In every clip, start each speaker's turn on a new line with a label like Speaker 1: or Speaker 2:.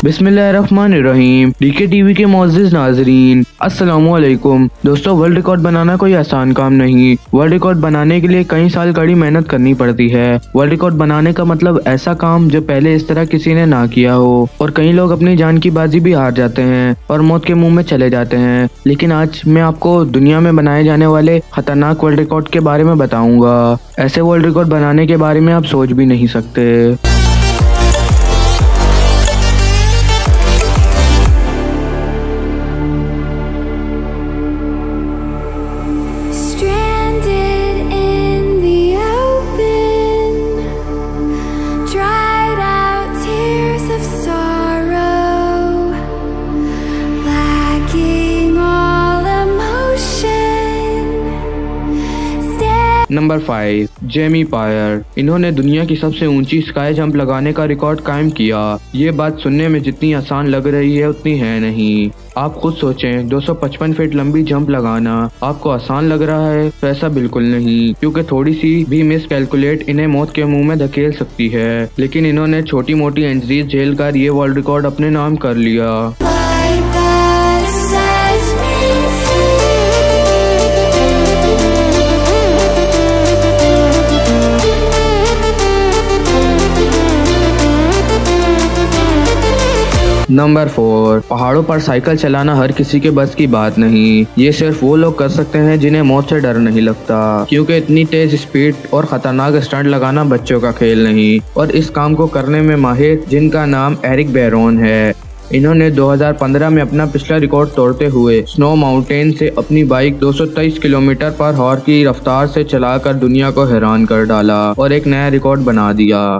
Speaker 1: बिस्मिल्लाहिर्रहमानिर्रहीम। DK TV के मोअज़्ज़िज़ नाज़रीन, अस्सलामुअलैकुम। दोस्तों, वर्ल्ड रिकॉर्ड बनाना कोई आसान काम नहीं। वर्ल्ड रिकॉर्ड बनाने के लिए कई साल कड़ी मेहनत करनी पड़ती है। वर्ल्ड रिकॉर्ड बनाने का मतलब ऐसा काम जो पहले इस तरह किसी ने ना किया हो, और कई लोग अपनी जान की बाजी भी हार जाते हैं और मौत के मुंह में चले जाते हैं। लेकिन आज मैं आपको दुनिया में बनाए जाने वाले खतरनाक वर्ल्ड रिकॉर्ड के बारे में बताऊंगा। ऐसे वर्ल्ड रिकॉर्ड बनाने के बारे में आप सोच भी नहीं सकते। नंबर 5, जेमी पायर। इन्होंने दुनिया की सबसे ऊंची स्काई जंप लगाने का रिकॉर्ड कायम किया। ये बात सुनने में जितनी आसान लग रही है उतनी है नहीं। आप खुद सोचें, 255 फीट लंबी जंप लगाना आपको आसान लग रहा है? तो ऐसा बिल्कुल नहीं, क्योंकि थोड़ी सी भी मिस कैलकुलेट इन्हें मौत के मुंह में धकेल सकती है। लेकिन इन्होंने छोटी मोटी इंजरीज झेलकर ये वर्ल्ड रिकॉर्ड अपने नाम कर लिया। नंबर 4, पहाड़ों पर साइकिल चलाना हर किसी के बस की बात नहीं। ये सिर्फ वो लोग कर सकते हैं जिन्हें मौत से डर नहीं लगता, क्योंकि इतनी तेज स्पीड और खतरनाक स्टंट लगाना बच्चों का खेल नहीं। और इस काम को करने में माहिर जिनका नाम एरिक बैरोन है। इन्होंने 2015 में अपना पिछला रिकॉर्ड तोड़ते हुए स्नो माउंटेन से अपनी बाइक 223 किलोमीटर पर हॉर की रफ्तार से चलाकर दुनिया को हैरान कर डाला और एक नया रिकॉर्ड बना दिया।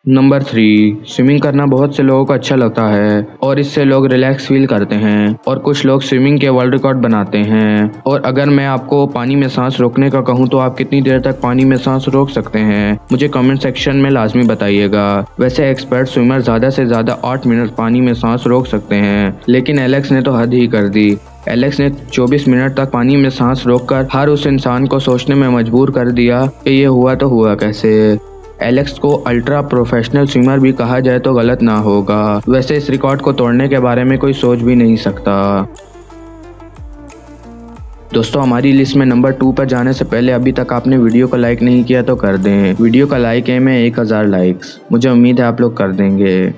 Speaker 1: नंबर 3, स्विमिंग करना बहुत से लोगों को अच्छा लगता है और इससे लोग रिलैक्स फील करते हैं, और कुछ लोग स्विमिंग के वर्ल्ड रिकॉर्ड बनाते हैं। और अगर मैं आपको पानी में सांस रोकने का कहूँ तो आप कितनी देर तक पानी में सांस रोक सकते हैं? मुझे कमेंट सेक्शन में लाजमी बताइएगा। वैसे एक्सपर्ट स्विमर ज़्यादा से ज़्यादा 8 मिनट पानी में सांस रोक सकते हैं, लेकिन एलेक्स ने तो हद ही कर दी। एलेक्स ने 24 मिनट तक पानी में सांस रोककर हर उस इंसान को सोचने में मजबूर कर दिया कि ये हुआ तो हुआ कैसे। एलेक्स को अल्ट्रा प्रोफेशनल स्विमर भी कहा जाए तो गलत ना होगा। वैसे इस रिकॉर्ड को तोड़ने के बारे में कोई सोच भी नहीं सकता। दोस्तों, हमारी लिस्ट में नंबर 2 पर जाने से पहले अभी तक आपने वीडियो को लाइक नहीं किया तो कर दें। वीडियो का लाइक एम है 1000 लाइक्स। मुझे उम्मीद है आप लोग कर देंगे।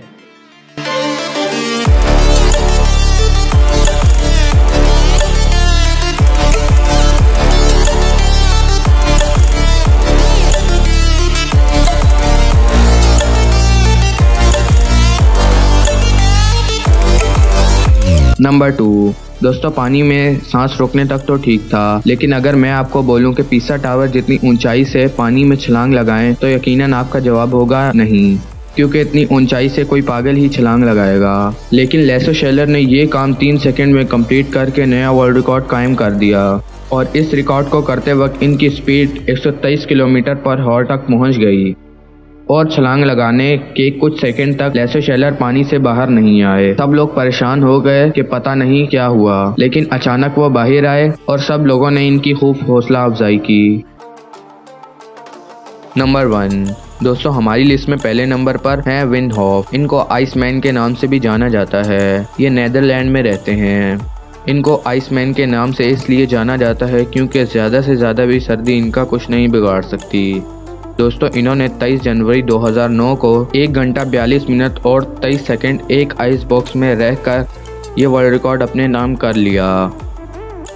Speaker 1: नंबर 2, दोस्तों, पानी में सांस रोकने तक तो ठीक था, लेकिन अगर मैं आपको बोलूं कि पिसा टावर जितनी ऊंचाई से पानी में छलांग लगाएं तो यकीनन आपका जवाब होगा नहीं, क्योंकि इतनी ऊंचाई से कोई पागल ही छलांग लगाएगा। लेकिन लेसो शेलर ने ये काम 3 सेकंड में कंप्लीट करके नया वर्ल्ड रिकॉर्ड कायम कर दिया। और इस रिकॉर्ड को करते वक्त इनकी स्पीड 123 किलोमीटर पर हॉर तक पहुंच गई और छलांग लगाने के कुछ सेकंड तक लेस्से शेलर पानी से बाहर नहीं आए। सब लोग परेशान हो गए कि पता नहीं क्या हुआ, लेकिन अचानक वो बाहर आए और सब लोगों ने इनकी खूब हौसला अफजाई की। नंबर 1 दोस्तों, हमारी लिस्ट में पहले नंबर पर हैं विंड हॉफ। इनको आइसमैन के नाम से भी जाना जाता है। ये नीदरलैंड में रहते हैं। इनको आइसमैन के नाम से इसलिए जाना जाता है क्योंकि ज़्यादा से ज़्यादा भी सर्दी इनका कुछ नहीं बिगाड़ सकती। दोस्तों, इन्होंने 23 जनवरी 2009 को 1 घंटा 42 मिनट और 23 सेकंड एक आइस बॉक्स में रहकर ये वर्ल्ड रिकॉर्ड अपने नाम कर लिया।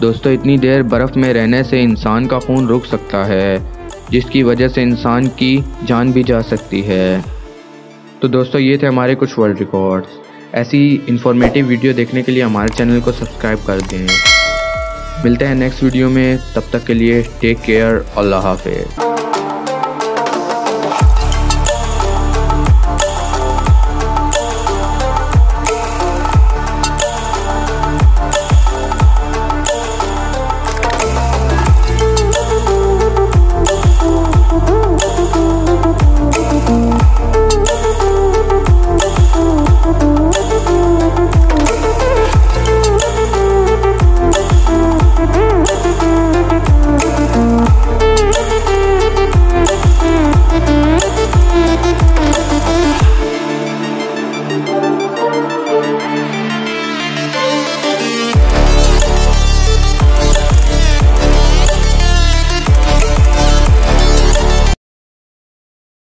Speaker 1: दोस्तों, इतनी देर बर्फ़ में रहने से इंसान का खून रुक सकता है, जिसकी वजह से इंसान की जान भी जा सकती है। तो दोस्तों, ये थे हमारे कुछ वर्ल्ड रिकॉर्ड्स। ऐसी इन्फॉर्मेटिव वीडियो देखने के लिए हमारे चैनल को सब्सक्राइब कर दें। मिलते हैं नेक्स्ट वीडियो में, तब तक के लिए टेक केयर, अल्लाह हाफिज़।